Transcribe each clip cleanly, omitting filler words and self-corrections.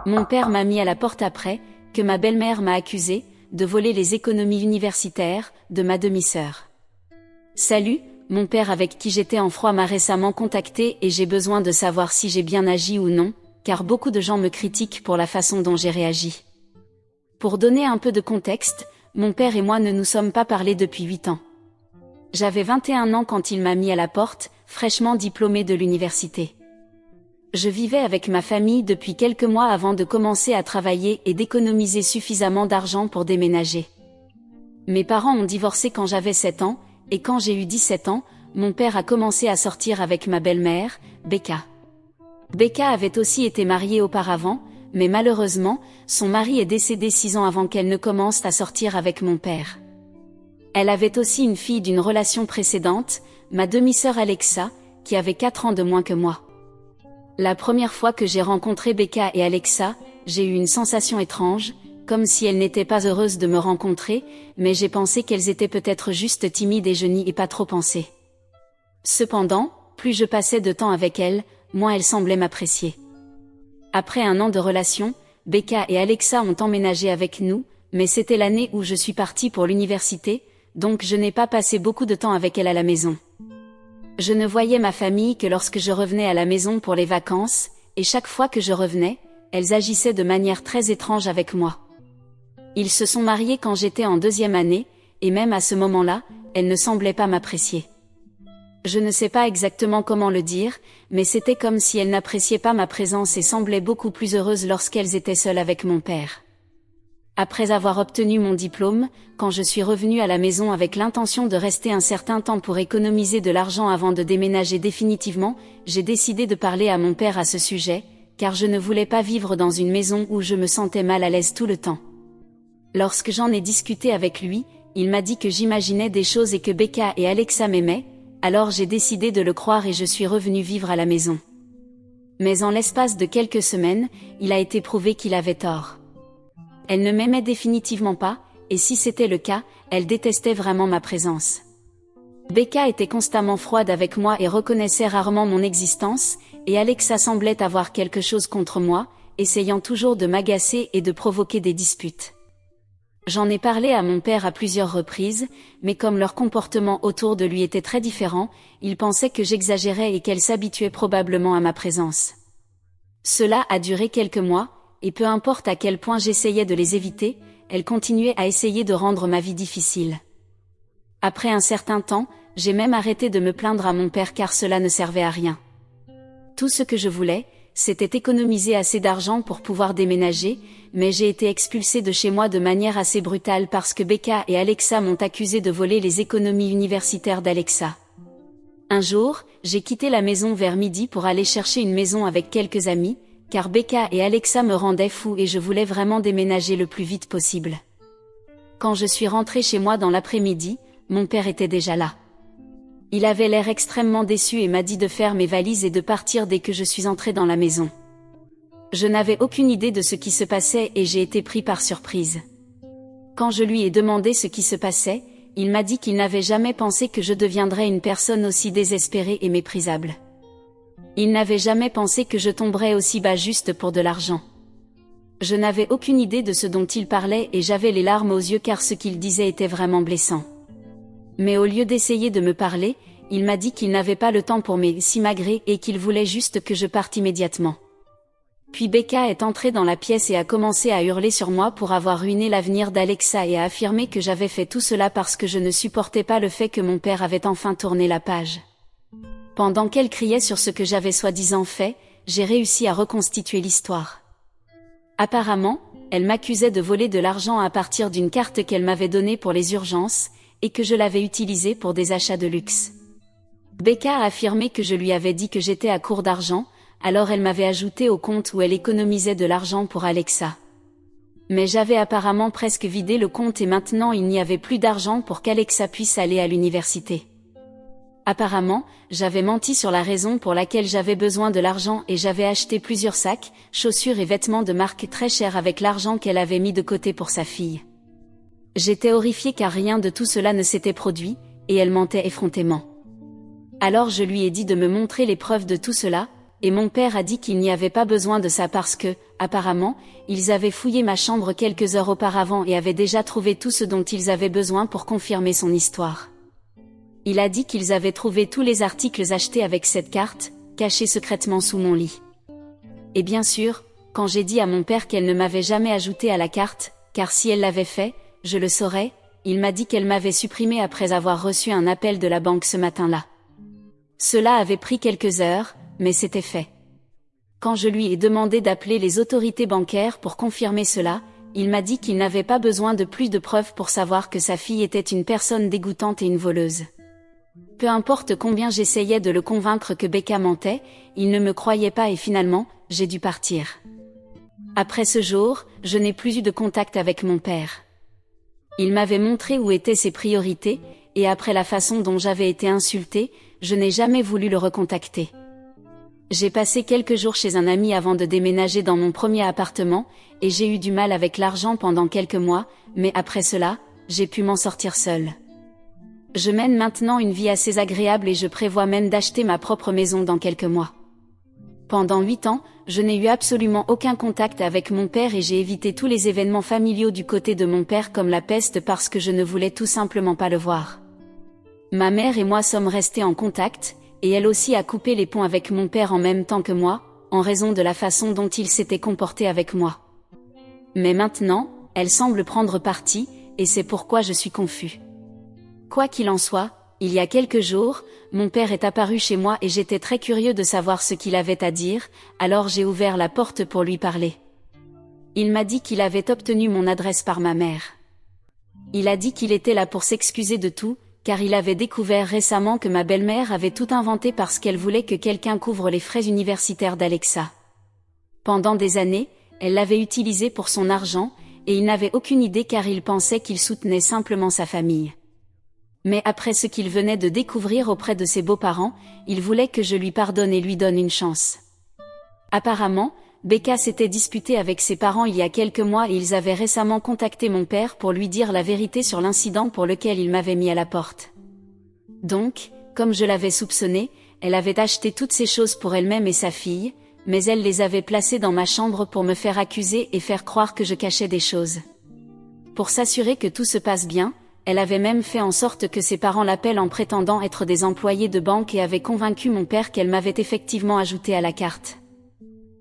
Mon père m'a mis à la porte après, que ma belle-mère m'a accusé, de voler les économies universitaires, de ma demi-sœur. Salut, mon père avec qui j'étais en froid m'a récemment contacté et j'ai besoin de savoir si j'ai bien agi ou non, car beaucoup de gens me critiquent pour la façon dont j'ai réagi. Pour donner un peu de contexte, mon père et moi ne nous sommes pas parlé depuis 8 ans. J'avais 21 ans quand il m'a mis à la porte, fraîchement diplômé de l'université. Je vivais avec ma famille depuis quelques mois avant de commencer à travailler et d'économiser suffisamment d'argent pour déménager. Mes parents ont divorcé quand j'avais 7 ans, et quand j'ai eu 17 ans, mon père a commencé à sortir avec ma belle-mère, Becca. Becca avait aussi été mariée auparavant, mais malheureusement, son mari est décédé 6 ans avant qu'elle ne commence à sortir avec mon père. Elle avait aussi une fille d'une relation précédente, ma demi-sœur Alexa, qui avait 4 ans de moins que moi. La première fois que j'ai rencontré Becca et Alexa, j'ai eu une sensation étrange, comme si elles n'étaient pas heureuses de me rencontrer, mais j'ai pensé qu'elles étaient peut-être juste timides et je n'y ai pas trop pensé. Cependant, plus je passais de temps avec elles, moins elles semblaient m'apprécier. Après 1 an de relation, Becca et Alexa ont emménagé avec nous, mais c'était l'année où je suis partie pour l'université, donc je n'ai pas passé beaucoup de temps avec elles à la maison. Je ne voyais ma famille que lorsque je revenais à la maison pour les vacances, et chaque fois que je revenais, elles agissaient de manière très étrange avec moi. Ils se sont mariés quand j'étais en 2e année, et même à ce moment-là, elles ne semblaient pas m'apprécier. Je ne sais pas exactement comment le dire, mais c'était comme si elles n'appréciaient pas ma présence et semblaient beaucoup plus heureuses lorsqu'elles étaient seules avec mon père. Après avoir obtenu mon diplôme, quand je suis revenue à la maison avec l'intention de rester un certain temps pour économiser de l'argent avant de déménager définitivement, j'ai décidé de parler à mon père à ce sujet, car je ne voulais pas vivre dans une maison où je me sentais mal à l'aise tout le temps. Lorsque j'en ai discuté avec lui, il m'a dit que j'imaginais des choses et que Becca et Alexa m'aimaient, alors j'ai décidé de le croire et je suis revenue vivre à la maison. Mais en l'espace de quelques semaines, il a été prouvé qu'il avait tort. Elle ne m'aimait définitivement pas, et si c'était le cas, elle détestait vraiment ma présence. Becca était constamment froide avec moi et reconnaissait rarement mon existence, et Alexa semblait avoir quelque chose contre moi, essayant toujours de m'agacer et de provoquer des disputes. J'en ai parlé à mon père à plusieurs reprises, mais comme leur comportement autour de lui était très différent, il pensait que j'exagérais et qu'elle s'habituait probablement à ma présence. Cela a duré quelques mois, et peu importe à quel point j'essayais de les éviter, elles continuaient à essayer de rendre ma vie difficile. Après un certain temps, j'ai même arrêté de me plaindre à mon père car cela ne servait à rien. Tout ce que je voulais, c'était économiser assez d'argent pour pouvoir déménager, mais j'ai été expulsée de chez moi de manière assez brutale parce que Becca et Alexa m'ont accusée de voler les économies universitaires d'Alexa. Un jour, j'ai quitté la maison vers midi pour aller chercher une maison avec quelques amis, car Becca et Alexa me rendaient fou et je voulais vraiment déménager le plus vite possible. Quand je suis rentrée chez moi dans l'après-midi, mon père était déjà là. Il avait l'air extrêmement déçu et m'a dit de faire mes valises et de partir dès que je suis entrée dans la maison. Je n'avais aucune idée de ce qui se passait et j'ai été pris par surprise. Quand je lui ai demandé ce qui se passait, il m'a dit qu'il n'avait jamais pensé que je deviendrais une personne aussi désespérée et méprisable. Il n'avait jamais pensé que je tomberais aussi bas juste pour de l'argent. Je n'avais aucune idée de ce dont il parlait et j'avais les larmes aux yeux car ce qu'il disait était vraiment blessant. Mais au lieu d'essayer de me parler, il m'a dit qu'il n'avait pas le temps pour s'imagrer et qu'il voulait juste que je parte immédiatement. Puis Becca est entrée dans la pièce et a commencé à hurler sur moi pour avoir ruiné l'avenir d'Alexa et a affirmé que j'avais fait tout cela parce que je ne supportais pas le fait que mon père avait enfin tourné la page. Pendant qu'elle criait sur ce que j'avais soi-disant fait, j'ai réussi à reconstituer l'histoire. Apparemment, elle m'accusait de voler de l'argent à partir d'une carte qu'elle m'avait donnée pour les urgences, et que je l'avais utilisée pour des achats de luxe. Becca a affirmé que je lui avais dit que j'étais à court d'argent, alors elle m'avait ajouté au compte où elle économisait de l'argent pour Alexa. Mais j'avais apparemment presque vidé le compte et maintenant il n'y avait plus d'argent pour qu'Alexa puisse aller à l'université. Apparemment, j'avais menti sur la raison pour laquelle j'avais besoin de l'argent et j'avais acheté plusieurs sacs, chaussures et vêtements de marque très chers avec l'argent qu'elle avait mis de côté pour sa fille. J'étais horrifiée car rien de tout cela ne s'était produit, et elle mentait effrontément. Alors je lui ai dit de me montrer les preuves de tout cela, et mon père a dit qu'il n'y avait pas besoin de ça parce que, apparemment, ils avaient fouillé ma chambre quelques heures auparavant et avaient déjà trouvé tout ce dont ils avaient besoin pour confirmer son histoire. Il a dit qu'ils avaient trouvé tous les articles achetés avec cette carte, cachés secrètement sous mon lit. Et bien sûr, quand j'ai dit à mon père qu'elle ne m'avait jamais ajouté à la carte, car si elle l'avait fait, je le saurais, il m'a dit qu'elle m'avait supprimé après avoir reçu un appel de la banque ce matin-là. Cela avait pris quelques heures, mais c'était fait. Quand je lui ai demandé d'appeler les autorités bancaires pour confirmer cela, il m'a dit qu'il n'avait pas besoin de plus de preuves pour savoir que sa fille était une personne dégoûtante et une voleuse. Peu importe combien j'essayais de le convaincre que Becca mentait, il ne me croyait pas et finalement, j'ai dû partir. Après ce jour, je n'ai plus eu de contact avec mon père. Il m'avait montré où étaient ses priorités, et après la façon dont j'avais été insultée, je n'ai jamais voulu le recontacter. J'ai passé quelques jours chez un ami avant de déménager dans mon premier appartement, et j'ai eu du mal avec l'argent pendant quelques mois, mais après cela, j'ai pu m'en sortir seule. Je mène maintenant une vie assez agréable et je prévois même d'acheter ma propre maison dans quelques mois. Pendant 8 ans, je n'ai eu absolument aucun contact avec mon père et j'ai évité tous les événements familiaux du côté de mon père comme la peste parce que je ne voulais tout simplement pas le voir. Ma mère et moi sommes restés en contact, et elle aussi a coupé les ponts avec mon père en même temps que moi, en raison de la façon dont il s'était comporté avec moi. Mais maintenant, elle semble prendre parti, et c'est pourquoi je suis confus. Quoi qu'il en soit, il y a quelques jours, mon père est apparu chez moi et j'étais très curieux de savoir ce qu'il avait à dire, alors j'ai ouvert la porte pour lui parler. Il m'a dit qu'il avait obtenu mon adresse par ma mère. Il a dit qu'il était là pour s'excuser de tout, car il avait découvert récemment que ma belle-mère avait tout inventé parce qu'elle voulait que quelqu'un couvre les frais universitaires d'Alexa. Pendant des années, elle l'avait utilisé pour son argent, et il n'avait aucune idée car il pensait qu'il soutenait simplement sa famille. Mais après ce qu'il venait de découvrir auprès de ses beaux-parents, il voulait que je lui pardonne et lui donne une chance. Apparemment, Becca s'était disputée avec ses parents il y a quelques mois et ils avaient récemment contacté mon père pour lui dire la vérité sur l'incident pour lequel il m'avait mis à la porte. Donc, comme je l'avais soupçonné, elle avait acheté toutes ces choses pour elle-même et sa fille, mais elle les avait placées dans ma chambre pour me faire accuser et faire croire que je cachais des choses. Pour s'assurer que tout se passe bien, elle avait même fait en sorte que ses parents l'appellent en prétendant être des employés de banque et avait convaincu mon père qu'elle m'avait effectivement ajouté à la carte.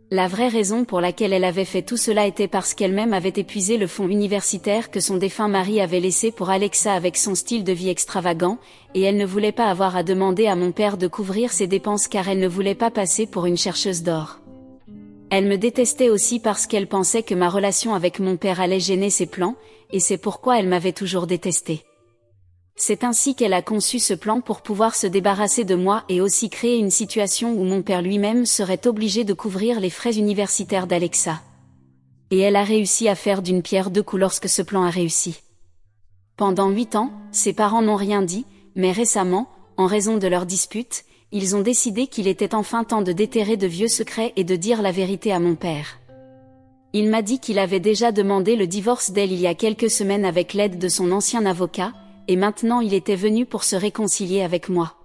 La vraie raison pour laquelle elle avait fait tout cela était parce qu'elle-même avait épuisé le fonds universitaire que son défunt mari avait laissé pour Alexa avec son style de vie extravagant, et elle ne voulait pas avoir à demander à mon père de couvrir ses dépenses car elle ne voulait pas passer pour une chercheuse d'or. Elle me détestait aussi parce qu'elle pensait que ma relation avec mon père allait gêner ses plans, et c'est pourquoi elle m'avait toujours détestée. C'est ainsi qu'elle a conçu ce plan pour pouvoir se débarrasser de moi et aussi créer une situation où mon père lui-même serait obligé de couvrir les frais universitaires d'Alexa. Et elle a réussi à faire d'une pierre deux coups lorsque ce plan a réussi. Pendant 8 ans, ses parents n'ont rien dit, mais récemment, en raison de leur dispute, ils ont décidé qu'il était enfin temps de déterrer de vieux secrets et de dire la vérité à mon père. Il m'a dit qu'il avait déjà demandé le divorce d'elle il y a quelques semaines avec l'aide de son ancien avocat, et maintenant il était venu pour se réconcilier avec moi.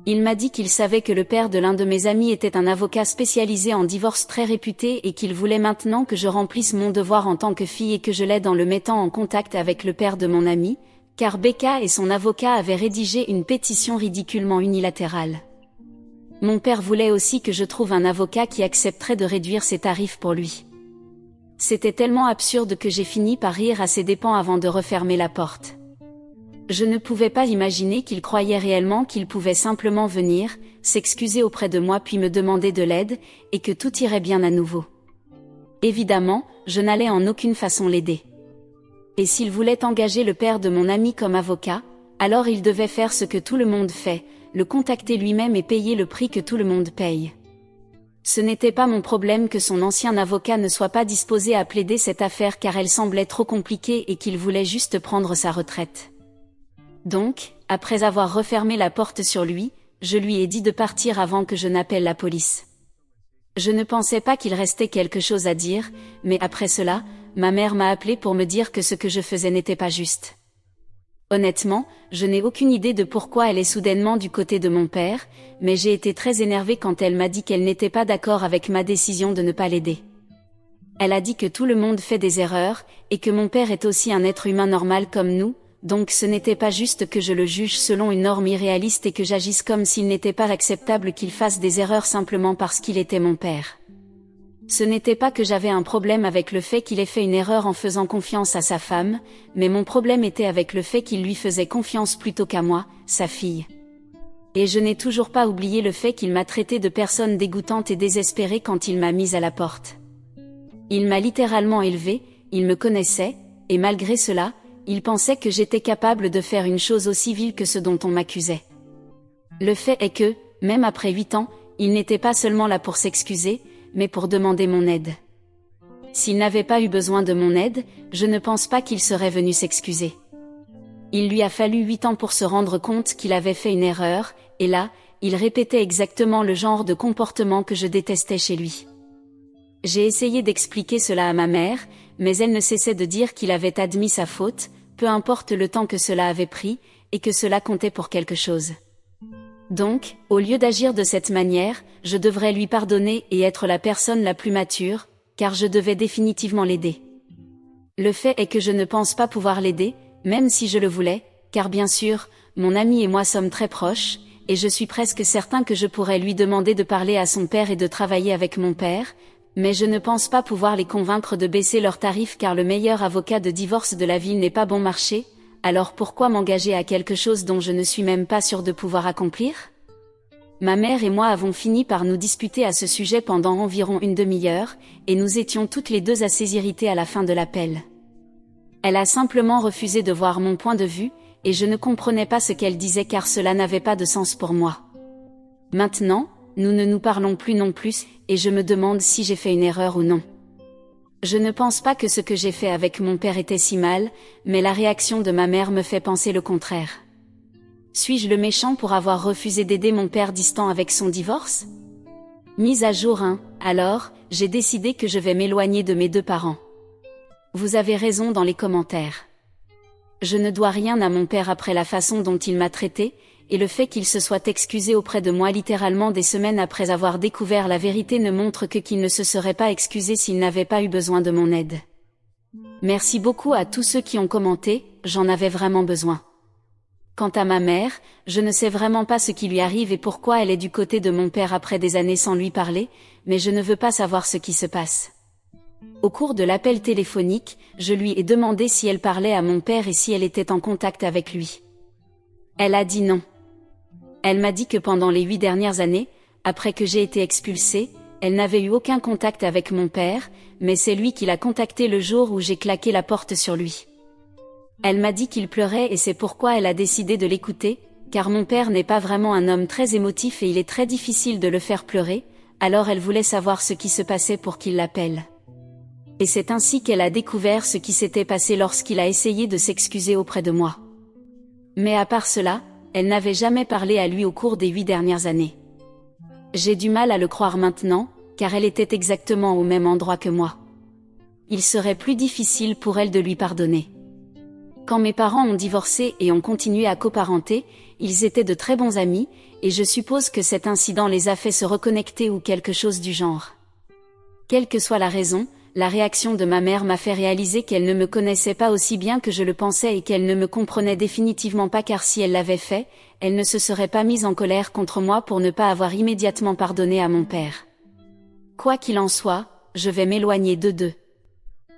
Il m'a dit qu'il savait que le père de l'un de mes amis était un avocat spécialisé en divorce très réputé et qu'il voulait maintenant que je remplisse mon devoir en tant que fille et que je l'aide en le mettant en contact avec le père de mon ami, car Becca et son avocat avaient rédigé une pétition ridiculement unilatérale. Mon père voulait aussi que je trouve un avocat qui accepterait de réduire ses tarifs pour lui. C'était tellement absurde que j'ai fini par rire à ses dépens avant de refermer la porte. Je ne pouvais pas imaginer qu'il croyait réellement qu'il pouvait simplement venir, s'excuser auprès de moi puis me demander de l'aide, et que tout irait bien à nouveau. Évidemment, je n'allais en aucune façon l'aider. Et s'il voulait engager le père de mon ami comme avocat, alors il devait faire ce que tout le monde fait, le contacter lui-même et payer le prix que tout le monde paye. Ce n'était pas mon problème que son ancien avocat ne soit pas disposé à plaider cette affaire car elle semblait trop compliquée et qu'il voulait juste prendre sa retraite. Donc, après avoir refermé la porte sur lui, je lui ai dit de partir avant que je n'appelle la police. Je ne pensais pas qu'il restait quelque chose à dire, mais après cela, ma mère m'a appelé pour me dire que ce que je faisais n'était pas juste. Honnêtement, je n'ai aucune idée de pourquoi elle est soudainement du côté de mon père, mais j'ai été très énervée quand elle m'a dit qu'elle n'était pas d'accord avec ma décision de ne pas l'aider. Elle a dit que tout le monde fait des erreurs, et que mon père est aussi un être humain normal comme nous, donc ce n'était pas juste que je le juge selon une norme irréaliste et que j'agisse comme s'il n'était pas acceptable qu'il fasse des erreurs simplement parce qu'il était mon père. Ce n'était pas que j'avais un problème avec le fait qu'il ait fait une erreur en faisant confiance à sa femme, mais mon problème était avec le fait qu'il lui faisait confiance plutôt qu'à moi, sa fille. Et je n'ai toujours pas oublié le fait qu'il m'a traité de personne dégoûtante et désespérée quand il m'a mise à la porte. Il m'a littéralement élevée, il me connaissait, et malgré cela, il pensait que j'étais capable de faire une chose aussi vile que ce dont on m'accusait. Le fait est que, même après 8 ans, il n'était pas seulement là pour s'excuser, mais pour demander mon aide. S'il n'avait pas eu besoin de mon aide, je ne pense pas qu'il serait venu s'excuser. Il lui a fallu 8 ans pour se rendre compte qu'il avait fait une erreur, et là, il répétait exactement le genre de comportement que je détestais chez lui. J'ai essayé d'expliquer cela à ma mère, mais elle ne cessait de dire qu'il avait admis sa faute, peu importe le temps que cela avait pris, et que cela comptait pour quelque chose. Donc, au lieu d'agir de cette manière, je devrais lui pardonner et être la personne la plus mature, car je devais définitivement l'aider. Le fait est que je ne pense pas pouvoir l'aider, même si je le voulais, car bien sûr, mon ami et moi sommes très proches, et je suis presque certain que je pourrais lui demander de parler à son père et de travailler avec mon père, mais je ne pense pas pouvoir les convaincre de baisser leurs tarifs car le meilleur avocat de divorce de la ville n'est pas bon marché. Alors pourquoi m'engager à quelque chose dont je ne suis même pas sûre de pouvoir accomplir? Ma mère et moi avons fini par nous disputer à ce sujet pendant environ une demi-heure, et nous étions toutes les deux assez irritées à la fin de l'appel. Elle a simplement refusé de voir mon point de vue, et je ne comprenais pas ce qu'elle disait car cela n'avait pas de sens pour moi. Maintenant, nous ne nous parlons plus non plus, et je me demande si j'ai fait une erreur ou non. Je ne pense pas que ce que j'ai fait avec mon père était si mal, mais la réaction de ma mère me fait penser le contraire. Suis-je le méchant pour avoir refusé d'aider mon père distant avec son divorce? Mise à jour 1, alors, j'ai décidé que je vais m'éloigner de mes 2 parents. Vous avez raison dans les commentaires. Je ne dois rien à mon père après la façon dont il m'a traité, et le fait qu'il se soit excusé auprès de moi littéralement des semaines après avoir découvert la vérité ne montre que qu'il ne se serait pas excusé s'il n'avait pas eu besoin de mon aide. Merci beaucoup à tous ceux qui ont commenté, j'en avais vraiment besoin. Quant à ma mère, je ne sais vraiment pas ce qui lui arrive et pourquoi elle est du côté de mon père après des années sans lui parler, mais je ne veux pas savoir ce qui se passe. Au cours de l'appel téléphonique, je lui ai demandé si elle parlait à mon père et si elle était en contact avec lui. Elle a dit non. Elle m'a dit que pendant les 8 dernières années, après que j'ai été expulsée, elle n'avait eu aucun contact avec mon père, mais c'est lui qui l'a contacté le jour où j'ai claqué la porte sur lui. Elle m'a dit qu'il pleurait et c'est pourquoi elle a décidé de l'écouter, car mon père n'est pas vraiment un homme très émotif et il est très difficile de le faire pleurer, alors elle voulait savoir ce qui se passait pour qu'il l'appelle. Et c'est ainsi qu'elle a découvert ce qui s'était passé lorsqu'il a essayé de s'excuser auprès de moi. Mais à part cela, elle n'avait jamais parlé à lui au cours des 8 dernières années. J'ai du mal à le croire maintenant, car elle était exactement au même endroit que moi. Il serait plus difficile pour elle de lui pardonner. Quand mes parents ont divorcé et ont continué à coparenter, ils étaient de très bons amis, et je suppose que cet incident les a fait se reconnecter ou quelque chose du genre. Quelle que soit la raison, la réaction de ma mère m'a fait réaliser qu'elle ne me connaissait pas aussi bien que je le pensais et qu'elle ne me comprenait définitivement pas car si elle l'avait fait, elle ne se serait pas mise en colère contre moi pour ne pas avoir immédiatement pardonné à mon père. Quoi qu'il en soit, je vais m'éloigner d'eux.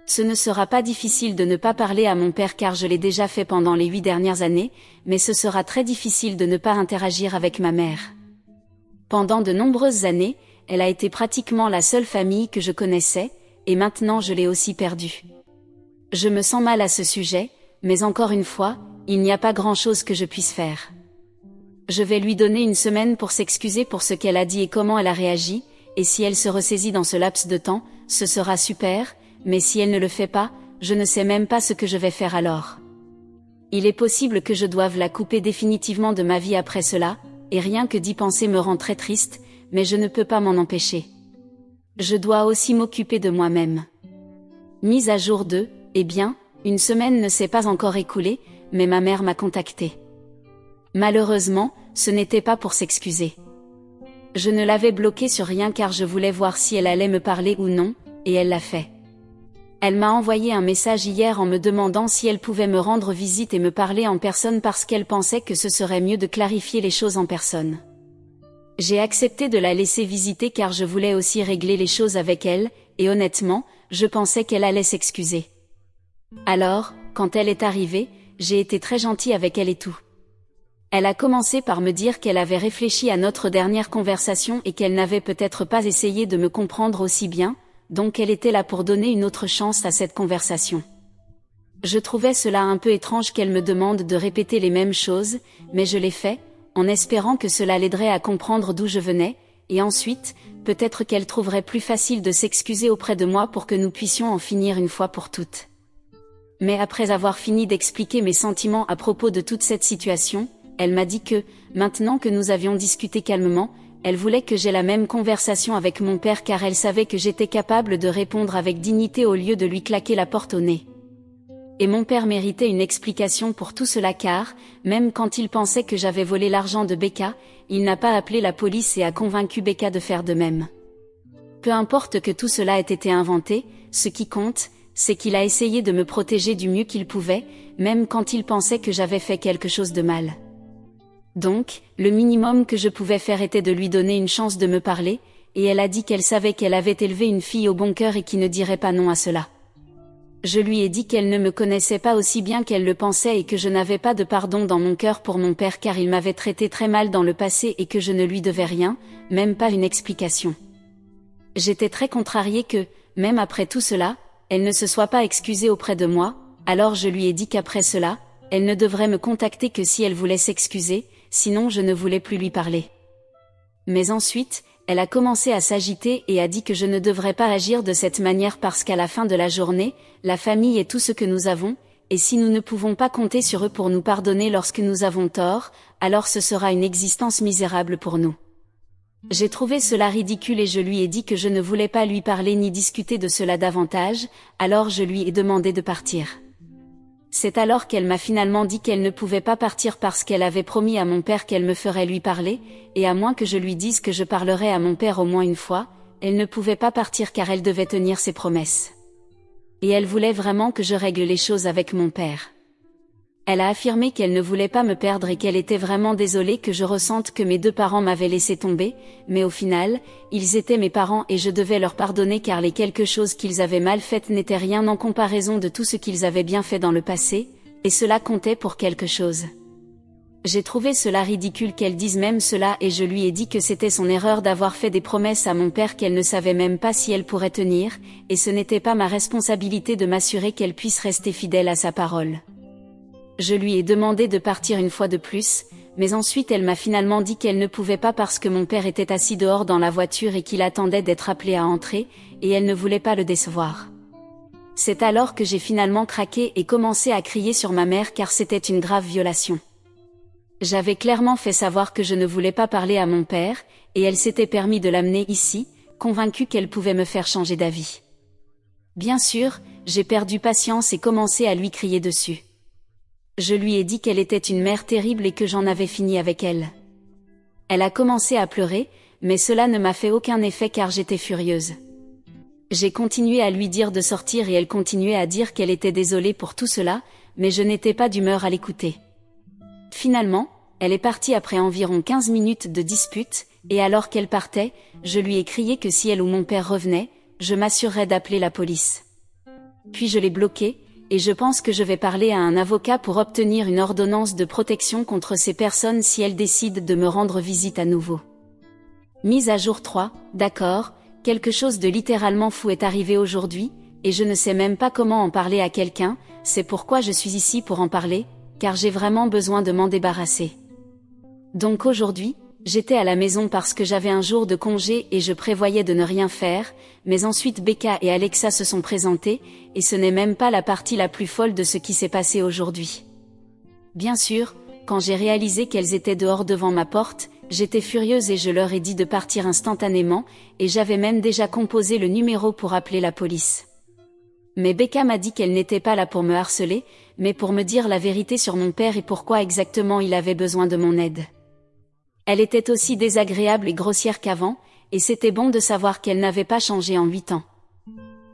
Ce ne sera pas difficile de ne pas parler à mon père car je l'ai déjà fait pendant les 8 dernières années, mais ce sera très difficile de ne pas interagir avec ma mère. Pendant de nombreuses années, elle a été pratiquement la seule famille que je connaissais, et maintenant je l'ai aussi perdue. Je me sens mal à ce sujet, mais encore une fois, il n'y a pas grand-chose que je puisse faire. Je vais lui donner une semaine pour s'excuser pour ce qu'elle a dit et comment elle a réagi, et si elle se ressaisit dans ce laps de temps, ce sera super, mais si elle ne le fait pas, je ne sais même pas ce que je vais faire alors. Il est possible que je doive la couper définitivement de ma vie après cela, et rien que d'y penser me rend très triste, mais je ne peux pas m'en empêcher. Je dois aussi m'occuper de moi-même. Mise à jour 2, eh bien, une semaine ne s'est pas encore écoulée, mais ma mère m'a contactée. Malheureusement, ce n'était pas pour s'excuser. Je ne l'avais bloquée sur rien car je voulais voir si elle allait me parler ou non, et elle l'a fait. Elle m'a envoyé un message hier en me demandant si elle pouvait me rendre visite et me parler en personne parce qu'elle pensait que ce serait mieux de clarifier les choses en personne. J'ai accepté de la laisser visiter car je voulais aussi régler les choses avec elle, et honnêtement, je pensais qu'elle allait s'excuser. Alors, quand elle est arrivée, j'ai été très gentille avec elle et tout. Elle a commencé par me dire qu'elle avait réfléchi à notre dernière conversation et qu'elle n'avait peut-être pas essayé de me comprendre aussi bien, donc elle était là pour donner une autre chance à cette conversation. Je trouvais cela un peu étrange qu'elle me demande de répéter les mêmes choses, mais je l'ai fait, en espérant que cela l'aiderait à comprendre d'où je venais, et ensuite, peut-être qu'elle trouverait plus facile de s'excuser auprès de moi pour que nous puissions en finir une fois pour toutes. Mais après avoir fini d'expliquer mes sentiments à propos de toute cette situation, elle m'a dit que, maintenant que nous avions discuté calmement, elle voulait que j'aie la même conversation avec mon père car elle savait que j'étais capable de répondre avec dignité au lieu de lui claquer la porte au nez. Et mon père méritait une explication pour tout cela car, même quand il pensait que j'avais volé l'argent de Becca, il n'a pas appelé la police et a convaincu Becca de faire de même. Peu importe que tout cela ait été inventé, ce qui compte, c'est qu'il a essayé de me protéger du mieux qu'il pouvait, même quand il pensait que j'avais fait quelque chose de mal. Donc, le minimum que je pouvais faire était de lui donner une chance de me parler, et elle a dit qu'elle savait qu'elle avait élevé une fille au bon cœur et qui ne dirait pas non à cela. Je lui ai dit qu'elle ne me connaissait pas aussi bien qu'elle le pensait et que je n'avais pas de pardon dans mon cœur pour mon père car il m'avait traité très mal dans le passé et que je ne lui devais rien, même pas une explication. J'étais très contrariée que, même après tout cela, elle ne se soit pas excusée auprès de moi, alors je lui ai dit qu'après cela, elle ne devrait me contacter que si elle voulait s'excuser, sinon je ne voulais plus lui parler. Mais ensuite, elle a commencé à s'agiter et a dit que je ne devrais pas agir de cette manière parce qu'à la fin de la journée, la famille est tout ce que nous avons, et si nous ne pouvons pas compter sur eux pour nous pardonner lorsque nous avons tort, alors ce sera une existence misérable pour nous. J'ai trouvé cela ridicule et je lui ai dit que je ne voulais pas lui parler ni discuter de cela davantage, alors je lui ai demandé de partir. C'est alors qu'elle m'a finalement dit qu'elle ne pouvait pas partir parce qu'elle avait promis à mon père qu'elle me ferait lui parler, et à moins que je lui dise que je parlerai à mon père au moins une fois, elle ne pouvait pas partir car elle devait tenir ses promesses. Et elle voulait vraiment que je règle les choses avec mon père. Elle a affirmé qu'elle ne voulait pas me perdre et qu'elle était vraiment désolée que je ressente que mes deux parents m'avaient laissé tomber, mais au final, ils étaient mes parents et je devais leur pardonner car les quelque chose qu'ils avaient mal fait n'était rien en comparaison de tout ce qu'ils avaient bien fait dans le passé, et cela comptait pour quelque chose. J'ai trouvé cela ridicule qu'elle dise même cela et je lui ai dit que c'était son erreur d'avoir fait des promesses à mon père qu'elle ne savait même pas si elle pourrait tenir, et ce n'était pas ma responsabilité de m'assurer qu'elle puisse rester fidèle à sa parole. Je lui ai demandé de partir une fois de plus, mais ensuite elle m'a finalement dit qu'elle ne pouvait pas parce que mon père était assis dehors dans la voiture et qu'il attendait d'être appelé à entrer, et elle ne voulait pas le décevoir. C'est alors que j'ai finalement craqué et commencé à crier sur ma mère car c'était une grave violation. J'avais clairement fait savoir que je ne voulais pas parler à mon père, et elle s'était permis de l'amener ici, convaincue qu'elle pouvait me faire changer d'avis. Bien sûr, j'ai perdu patience et commencé à lui crier dessus. Je lui ai dit qu'elle était une mère terrible et que j'en avais fini avec elle. Elle a commencé à pleurer, mais cela ne m'a fait aucun effet car j'étais furieuse. J'ai continué à lui dire de sortir et elle continuait à dire qu'elle était désolée pour tout cela, mais je n'étais pas d'humeur à l'écouter. Finalement, elle est partie après environ 15 minutes de dispute, et alors qu'elle partait, je lui ai crié que si elle ou mon père revenait, je m'assurerais d'appeler la police. Puis je l'ai bloquée, et je pense que je vais parler à un avocat pour obtenir une ordonnance de protection contre ces personnes si elles décident de me rendre visite à nouveau. Mise à jour 3, d'accord, quelque chose de littéralement fou est arrivé aujourd'hui, et je ne sais même pas comment en parler à quelqu'un, c'est pourquoi je suis ici pour en parler, car j'ai vraiment besoin de m'en débarrasser. Donc aujourd'hui, j'étais à la maison parce que j'avais un jour de congé et je prévoyais de ne rien faire, mais ensuite Becca et Alexa se sont présentées, et ce n'est même pas la partie la plus folle de ce qui s'est passé aujourd'hui. Bien sûr, quand j'ai réalisé qu'elles étaient dehors devant ma porte, j'étais furieuse et je leur ai dit de partir instantanément, et j'avais même déjà composé le numéro pour appeler la police. Mais Becca m'a dit qu'elle n'était pas là pour me harceler, mais pour me dire la vérité sur mon père et pourquoi exactement il avait besoin de mon aide. Elle était aussi désagréable et grossière qu'avant, et c'était bon de savoir qu'elle n'avait pas changé en 8 ans.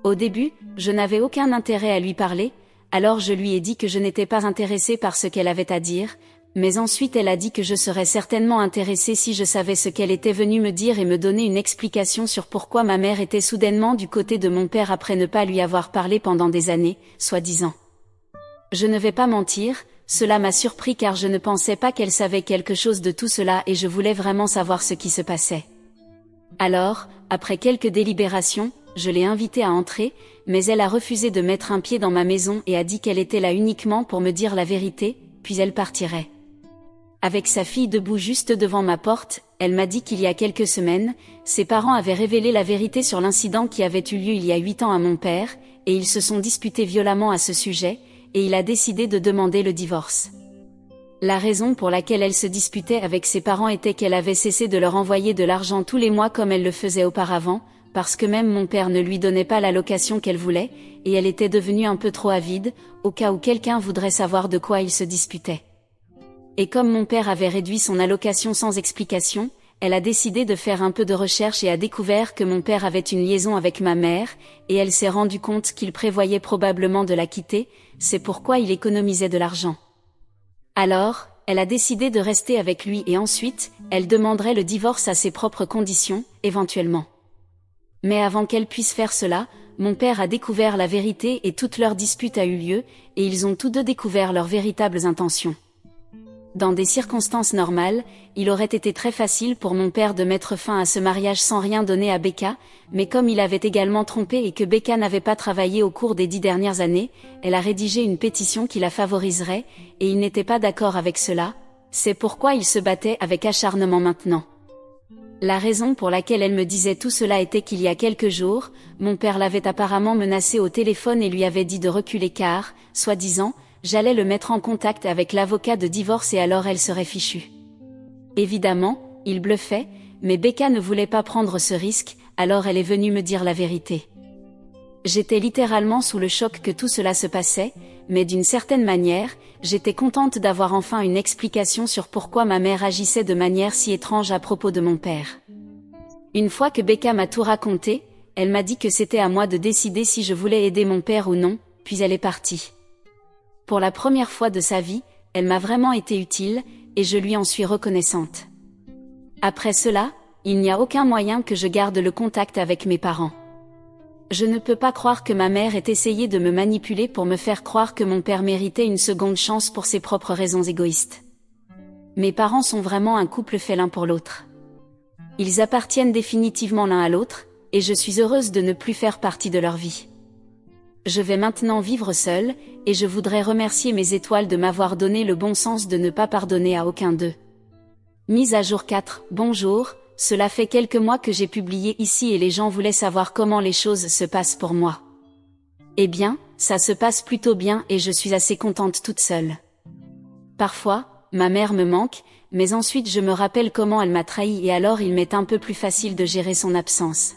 Au début, je n'avais aucun intérêt à lui parler, alors je lui ai dit que je n'étais pas intéressée par ce qu'elle avait à dire, mais ensuite elle a dit que je serais certainement intéressée si je savais ce qu'elle était venue me dire et me donner une explication sur pourquoi ma mère était soudainement du côté de mon père après ne pas lui avoir parlé pendant des années, soi-disant. Je ne vais pas mentir, cela m'a surpris car je ne pensais pas qu'elle savait quelque chose de tout cela et je voulais vraiment savoir ce qui se passait. Alors, après quelques délibérations, je l'ai invitée à entrer, mais elle a refusé de mettre un pied dans ma maison et a dit qu'elle était là uniquement pour me dire la vérité, puis elle partirait. Avec sa fille debout juste devant ma porte, elle m'a dit qu'il y a quelques semaines, ses parents avaient révélé la vérité sur l'incident qui avait eu lieu il y a 8 ans à mon père, et ils se sont disputés violemment à ce sujet, et il a décidé de demander le divorce. La raison pour laquelle elle se disputait avec ses parents était qu'elle avait cessé de leur envoyer de l'argent tous les mois comme elle le faisait auparavant, parce que même mon père ne lui donnait pas l'allocation qu'elle voulait, et elle était devenue un peu trop avide, au cas où quelqu'un voudrait savoir de quoi ils se disputaient. Et comme mon père avait réduit son allocation sans explication, elle a décidé de faire un peu de recherche et a découvert que mon père avait une liaison avec ma mère, et elle s'est rendue compte qu'il prévoyait probablement de la quitter, c'est pourquoi il économisait de l'argent. Alors, elle a décidé de rester avec lui et ensuite, elle demanderait le divorce à ses propres conditions, éventuellement. Mais avant qu'elle puisse faire cela, mon père a découvert la vérité et toute leur dispute a eu lieu, et ils ont tous deux découvert leurs véritables intentions. Dans des circonstances normales, il aurait été très facile pour mon père de mettre fin à ce mariage sans rien donner à Becca, mais comme il avait également trompé et que Becca n'avait pas travaillé au cours des 10 dernières années, elle a rédigé une pétition qui la favoriserait, et il n'était pas d'accord avec cela, c'est pourquoi il se battait avec acharnement maintenant. La raison pour laquelle elle me disait tout cela était qu'il y a quelques jours, mon père l'avait apparemment menacé au téléphone et lui avait dit de reculer car, soi-disant, j'allais le mettre en contact avec l'avocat de divorce et alors elle serait fichue. Évidemment, il bluffait, mais Becca ne voulait pas prendre ce risque, alors elle est venue me dire la vérité. J'étais littéralement sous le choc que tout cela se passait, mais d'une certaine manière, j'étais contente d'avoir enfin une explication sur pourquoi ma mère agissait de manière si étrange à propos de mon père. Une fois que Becca m'a tout raconté, elle m'a dit que c'était à moi de décider si je voulais aider mon père ou non, puis elle est partie. Pour la première fois de sa vie, elle m'a vraiment été utile, et je lui en suis reconnaissante. Après cela, il n'y a aucun moyen que je garde le contact avec mes parents. Je ne peux pas croire que ma mère ait essayé de me manipuler pour me faire croire que mon père méritait une seconde chance pour ses propres raisons égoïstes. Mes parents sont vraiment un couple fait l'un pour l'autre. Ils appartiennent définitivement l'un à l'autre, et je suis heureuse de ne plus faire partie de leur vie. Je vais maintenant vivre seule, et je voudrais remercier mes étoiles de m'avoir donné le bon sens de ne pas pardonner à aucun d'eux. Mise à jour 4, bonjour, cela fait quelques mois que j'ai publié ici et les gens voulaient savoir comment les choses se passent pour moi. Eh bien, ça se passe plutôt bien et je suis assez contente toute seule. Parfois, ma mère me manque, mais ensuite je me rappelle comment elle m'a trahi et alors il m'est un peu plus facile de gérer son absence.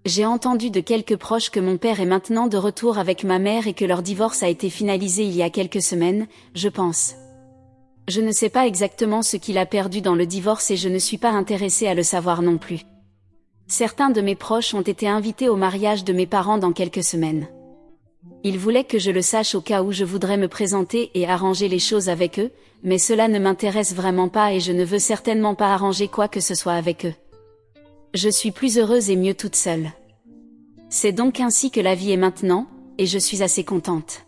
J'ai entendu de quelques proches que mon père est maintenant de retour avec ma mère et que leur divorce a été finalisé il y a quelques semaines, je pense. Je ne sais pas exactement ce qu'il a perdu dans le divorce et je ne suis pas intéressée à le savoir non plus. Certains de mes proches ont été invités au mariage de mes parents dans quelques semaines. Ils voulaient que je le sache au cas où je voudrais me présenter et arranger les choses avec eux, mais cela ne m'intéresse vraiment pas et je ne veux certainement pas arranger quoi que ce soit avec eux. Je suis plus heureuse et mieux toute seule. C'est donc ainsi que la vie est maintenant, et je suis assez contente.